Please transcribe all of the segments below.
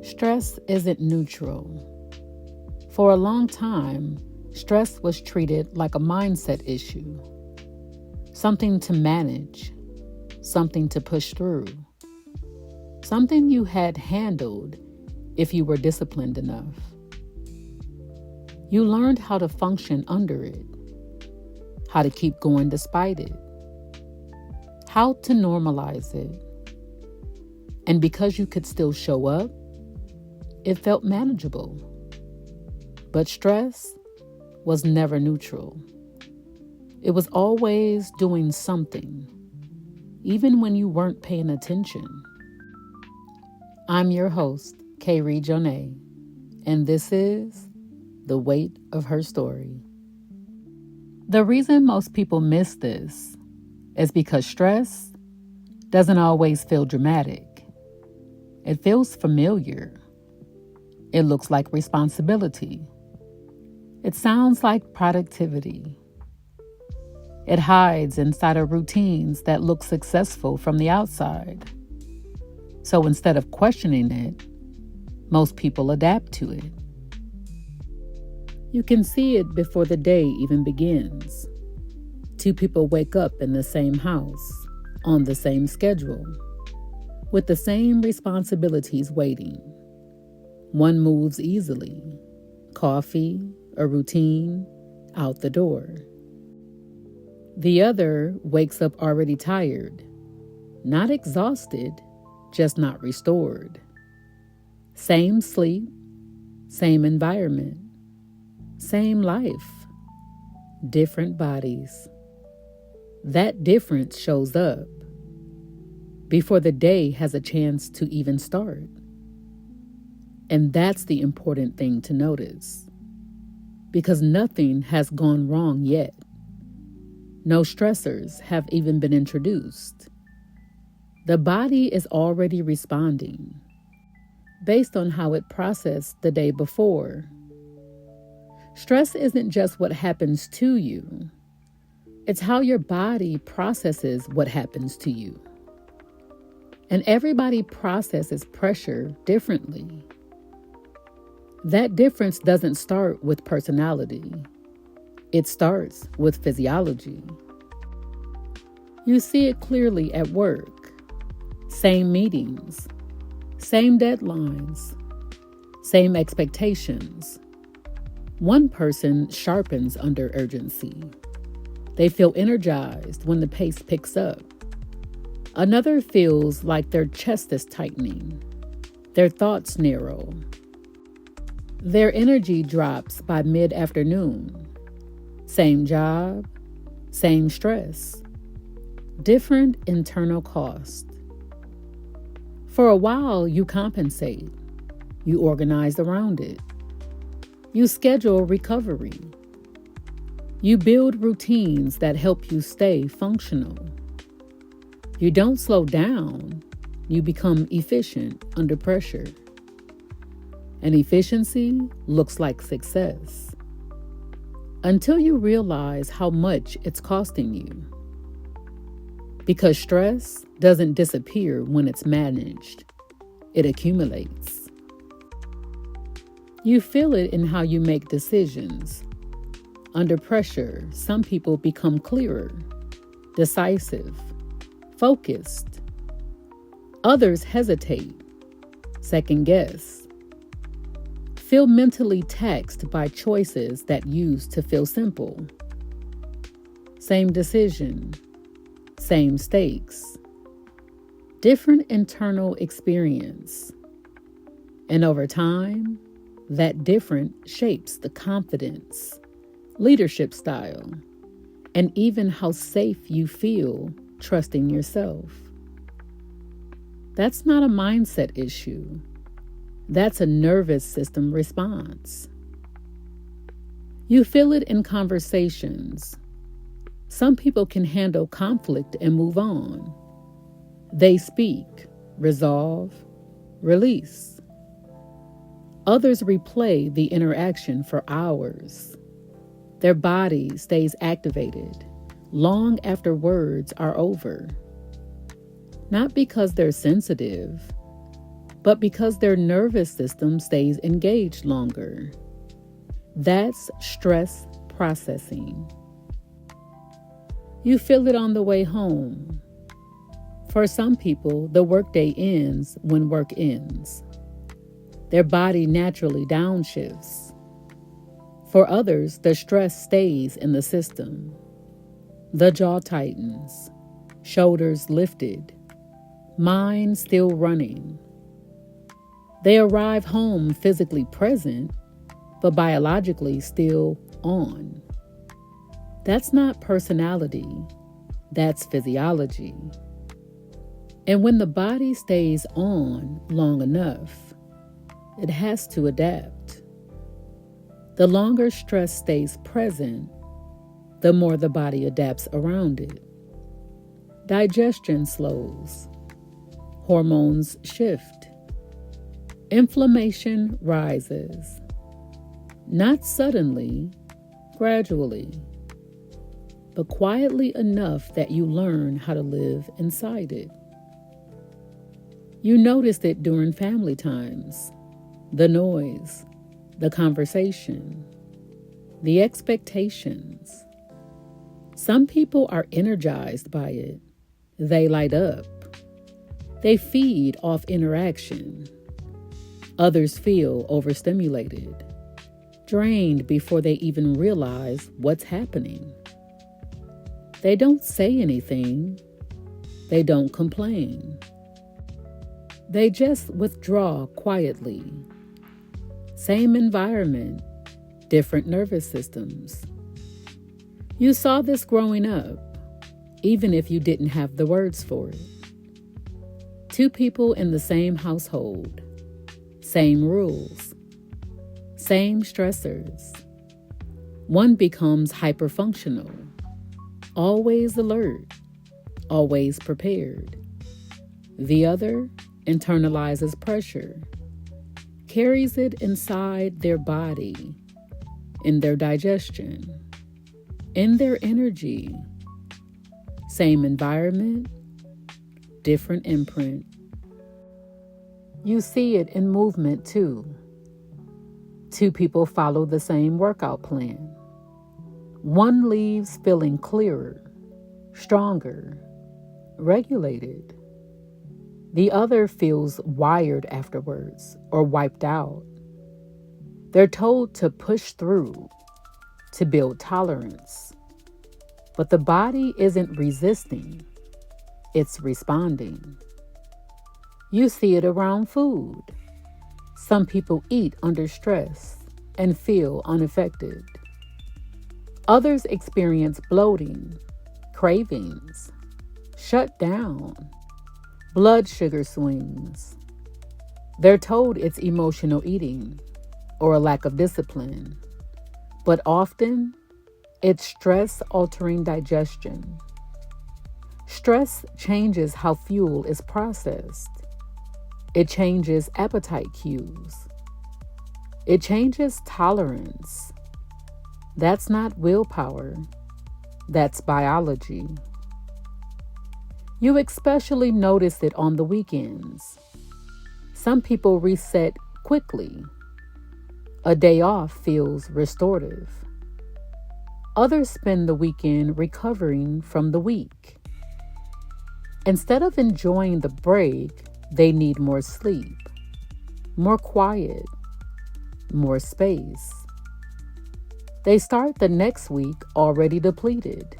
Stress isn't neutral. For a long time, stress was treated like a mindset issue, something to manage, something to push through, something you had handled if you were disciplined enough. You learned how to function under it, how to keep going despite it, how to normalize it. And because you could still show up, it felt manageable. But stress was never neutral. It was always doing something, even when you weren't paying attention. I'm your host, Kayree Jonae, and this is The Weight of Her Story. The reason most people miss this is because stress doesn't always feel dramatic. It feels familiar. It looks like responsibility. It sounds like productivity. It hides inside of routines that look successful from the outside. So instead of questioning it, most people adapt to it. You can see it before the day even begins. Two people wake up in the same house, on the same schedule, with the same responsibilities waiting. One moves easily, coffee, a routine, out the door. The other wakes up already tired, not exhausted, just not restored. Same sleep, same environment, same life, different bodies. That difference shows up before the day has a chance to even start. And that's the important thing to notice, because nothing has gone wrong yet. No stressors have even been introduced. The body is already responding based on how it processed the day before. Stress isn't just what happens to you. It's how your body processes what happens to you. And everybody processes pressure differently. That difference doesn't start with personality. It starts with physiology. You see it clearly at work. Same meetings, same deadlines, same expectations. One person sharpens under urgency. They feel energized when the pace picks up. Another feels like their chest is tightening, their thoughts narrow. Their energy drops by mid-afternoon. Same job, same stress, different internal cost. For a while, you compensate. You organize around it. You schedule recovery. You build routines that help you stay functional. You don't slow down. You become efficient under pressure. And efficiency looks like success until you realize how much it's costing you. Because stress doesn't disappear when it's managed. It accumulates. You feel it in how you make decisions. Under pressure, some people become clearer, decisive, focused. Others hesitate, second guess, feel mentally taxed by choices that used to feel simple. Same decision, same stakes, different internal experience. And over time, that different shapes the confidence, leadership style, and even how safe you feel trusting yourself. That's not a mindset issue. That's a nervous system response. You feel it in conversations. Some people can handle conflict and move on. They speak, resolve, release. Others replay the interaction for hours. Their body stays activated long after words are over. Not because they're sensitive, but because their nervous system stays engaged longer. That's stress processing. You feel it on the way home. For some people, the workday ends when work ends. Their body naturally downshifts. For others, the stress stays in the system. The jaw tightens, shoulders lifted, mind still running. They arrive home physically present, but biologically still on. That's not personality, that's physiology. And when the body stays on long enough, it has to adapt. The longer stress stays present, the more the body adapts around it. Digestion slows. Hormones shift. Inflammation rises. Not suddenly, gradually, but quietly enough that you learn how to live inside it. You noticed it during family times, the noise, the conversation, the expectations. Some people are energized by it. They light up. They feed off interaction. Others feel overstimulated, drained before they even realize what's happening. They don't say anything. They don't complain. They just withdraw quietly. Same environment, different nervous systems. You saw this growing up, even if you didn't have the words for it. Two people in the same household, same rules, same stressors. One becomes hyperfunctional, always alert, always prepared. The other internalizes pressure, carries it inside their body, in their digestion, in their energy. Same environment, different imprint. You see it in movement too. Two people follow the same workout plan. One leaves feeling clearer, stronger, regulated. The other feels wired afterwards or wiped out. They're told to push through, to build tolerance. But the body isn't resisting, it's responding. You see it around food. Some people eat under stress and feel unaffected. Others experience bloating, cravings, shut down, blood sugar swings. They're told it's emotional eating or a lack of discipline, but often it's stress-altering digestion. Stress changes how fuel is processed. It changes appetite cues. It changes tolerance. That's not willpower. That's biology. You especially notice it on the weekends. Some people reset quickly. A day off feels restorative. Others spend the weekend recovering from the week. Instead of enjoying the break, they need more sleep, more quiet, more space. They start the next week already depleted.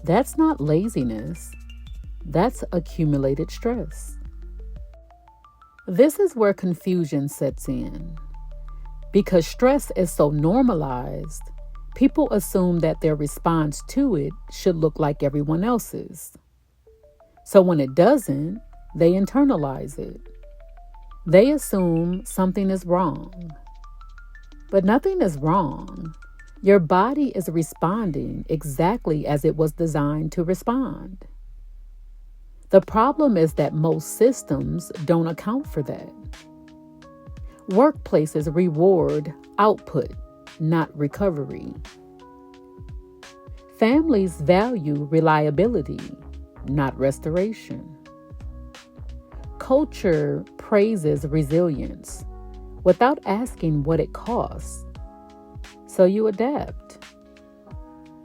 That's not laziness. That's accumulated stress. This is where confusion sets in. Because stress is so normalized, people assume that their response to it should look like everyone else's. So when it doesn't, they internalize it. They assume something is wrong. But nothing is wrong. Your body is responding exactly as it was designed to respond. The problem is that most systems don't account for that. Workplaces reward output, not recovery. Families value reliability, not restoration. Culture praises resilience without asking what it costs. So you adapt.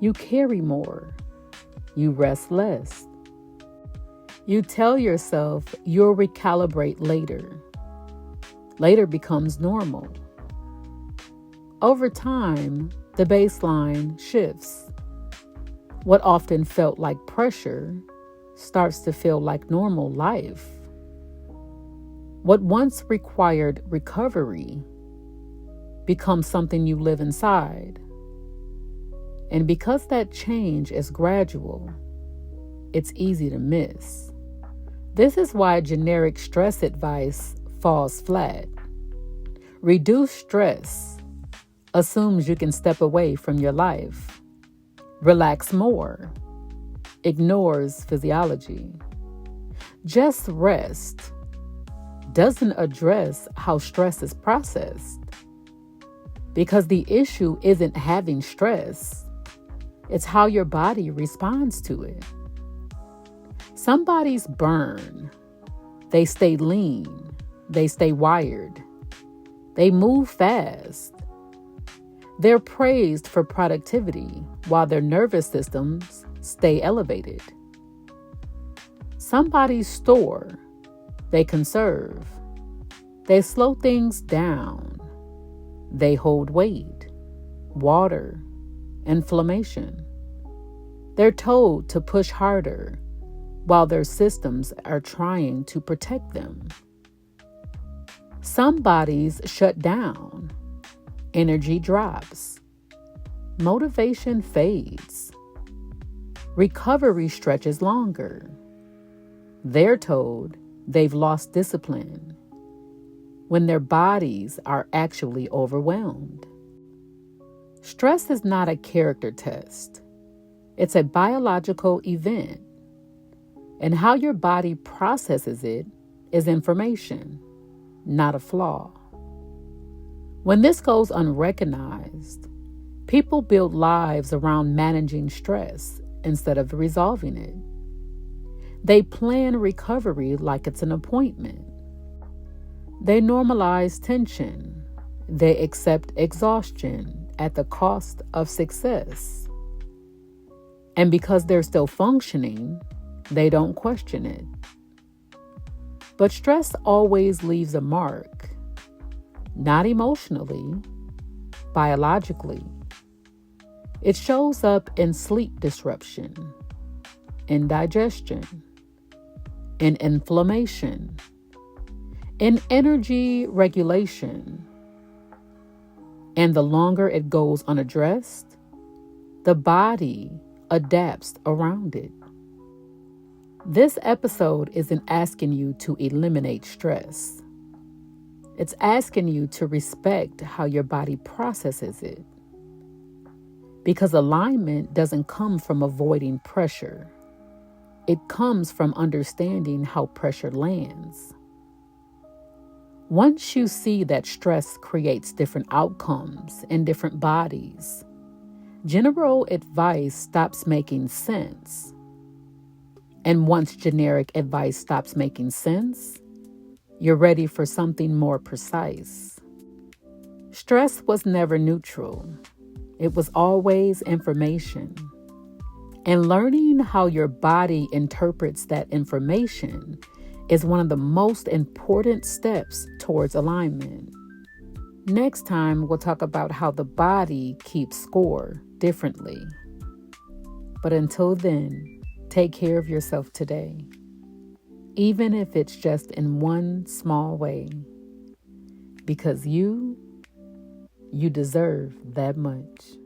You carry more. You rest less. You tell yourself you'll recalibrate later. Later becomes normal. Over time, the baseline shifts. What often felt like pressure starts to feel like normal life. What once required recovery becomes something you live inside. And because that change is gradual, it's easy to miss. This is why generic stress advice falls flat. Reduce stress assumes you can step away from your life. Relax more ignores physiology. Just rest doesn't address how stress is processed. Because the issue isn't having stress, it's how your body responds to it. Some bodies burn. They stay lean. They stay wired. They move fast. They're praised for productivity while their nervous systems stay elevated. Some bodies store. They conserve. They slow things down. They hold weight, water, inflammation. They're told to push harder while their systems are trying to protect them. Some bodies shut down. Energy drops. Motivation fades. Recovery stretches longer. They're told they've lost discipline when their bodies are actually overwhelmed. Stress is not a character test. It's a biological event. And how your body processes it is information, not a flaw. When this goes unrecognized, people build lives around managing stress instead of resolving it. They plan recovery like it's an appointment. They normalize tension. They accept exhaustion at the cost of success. And because they're still functioning, they don't question it. But stress always leaves a mark, not emotionally, biologically. It shows up in sleep disruption, in digestion, in inflammation, in energy regulation. And the longer it goes unaddressed, the body adapts around it. This episode isn't asking you to eliminate stress. It's asking you to respect how your body processes it. Because alignment doesn't come from avoiding pressure. It comes from understanding how pressure lands. Once you see that stress creates different outcomes in different bodies, general advice stops making sense. And once generic advice stops making sense, you're ready for something more precise. Stress was never neutral. It was always information. And learning how your body interprets that information is one of the most important steps towards alignment. Next time, we'll talk about how the body keeps score differently. But until then, take care of yourself today, even if it's just in one small way, because you deserve that much.